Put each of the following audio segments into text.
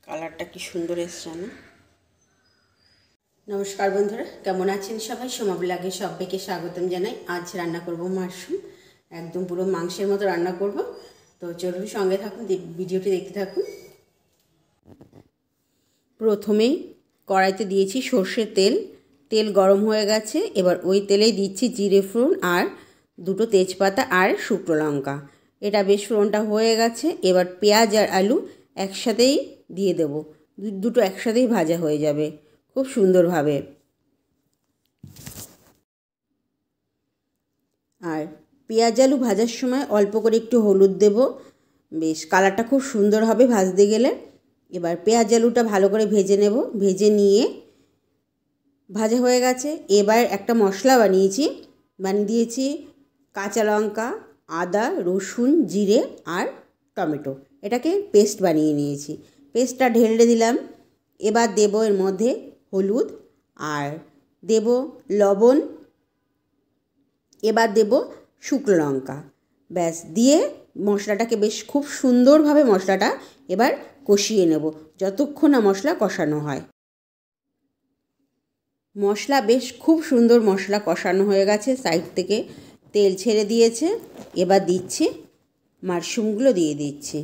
কালারটা কি সুন্দর এসছে না? নমস্কার বন্ধুরা, কেমন আছেন সবাই? সোমা ব্লগে সবাইকে স্বাগতম জানাই। আজ রান্না করব মাশরুম, একদম পুরো মাংসের মতো রান্না করব। তো চলুন সঙ্গে থাকুন, ভিডিওটি দেখতে থাকুন। প্রথমেই কড়াইতে দিয়েছি সর্ষের তেল। তেল গরম হয়ে গেছে, এবার ওই তেলেই দিচ্ছি জিরে ফোড়ন আর দুটো তেজপাতা আর শুকনো লঙ্কা। এটা বেশ ফোড়নটা হয়ে গেছে, এবার পেঁয়াজ আর আলু একসাথেই দিয়ে দেব। দুটো একসাথেই ভাজা হয়ে যাবে খুব সুন্দরভাবে। আর পেঁয়াজ আলু ভাজার সময় অল্প করে একটু হলুদ দেব, বেশ কালারটা খুব সুন্দর হবে ভাজতে গেলে। এবার পেঁয়াজ আলুটা ভালো করে ভেজে নেব, ভেজে নিয়ে ভাজা হয়ে গেছে। এবার একটা মশলা বানিয়ে দিয়েছি কাঁচা লঙ্কা, আদা, রসুন, জিরে আর টমেটো। এটাকে পেস্ট বানিয়ে নিয়েছি, পেস্টটা ঢেলে দিলাম। এবার দেব এর মধ্যে হলুদ আর দেব লবণ, এবার দেব শুকনো লঙ্কা। ব্যাস দিয়ে মশলাটাকে বেশ খুব সুন্দরভাবে মশলাটা এবার কষিয়ে নেব যতক্ষণ না মশলা কষানো হয়। মশলা বেশ খুব সুন্দর মশলা কষানো হয়ে গেছে, সাইড থেকে তেল ছেড়ে দিয়েছে। এবার দিচ্ছি মাশরুমগুলো, দিয়ে দিচ্ছি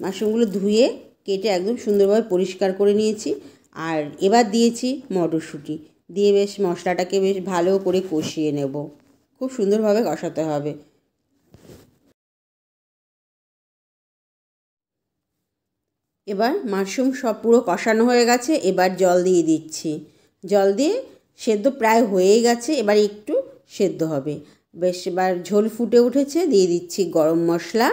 মাশরুমগুলো ধুয়ে কেটে একদম সুন্দরভাবে পরিষ্কার করে নিয়েছি। আর এবার দিয়েছি মটরশুঁটি, দিয়ে বেশ মশলাটাকে বেশ ভালো করে কষিয়ে নেব, খুব সুন্দরভাবে কষাতে হবে। এবার মাশরুম সব পুরো কষানো হয়ে গেছে, এবার জল দিয়ে দিচ্ছি। জল দিয়ে সেদ্ধ প্রায় হয়েই গেছে, এবার একটু সেদ্ধ হবে বেশ। এবার ঝোল ফুটে উঠেছে, দিয়ে দিচ্ছি গরম মশলা।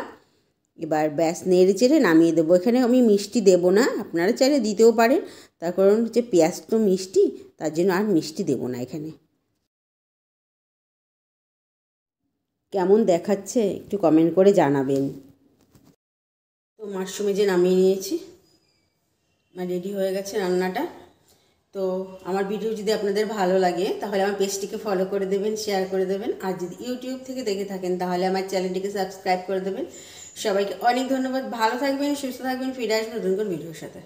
এবার ব্যাস নেড়ে চেড়ে নামিয়ে দেবো। এখানে আমি মিষ্টি দেবো না, আপনারা চাইলে দিতেও পারেন, তার কারণ হচ্ছে পেঁয়াজ তো মিষ্টি, তার জন্য আর মিষ্টি দেবো না এখানে। কেমন দেখাচ্ছে একটু কমেন্ট করে জানাবেন। তো মাশরুমে যে নামিয়ে নিয়েছি, রেডি হয়ে গেছে রান্নাটা। তো আমার ভিডিও যদি আপনাদের ভালো লাগে তাহলে আমার পেজটিকে ফলো করে দেবেন, শেয়ার করে দেবেন। আর যদি ইউটিউব থেকে দেখে থাকেন তাহলে আমার চ্যানেলটিকে সাবস্ক্রাইব করে দেবেন। সবাইকে অনেক ধন্যবাদ। ভালো থাকবেন, সুস্থ থাকবেন, ফিরে আসবেন নতুন কোন ভিডিওর সাথে।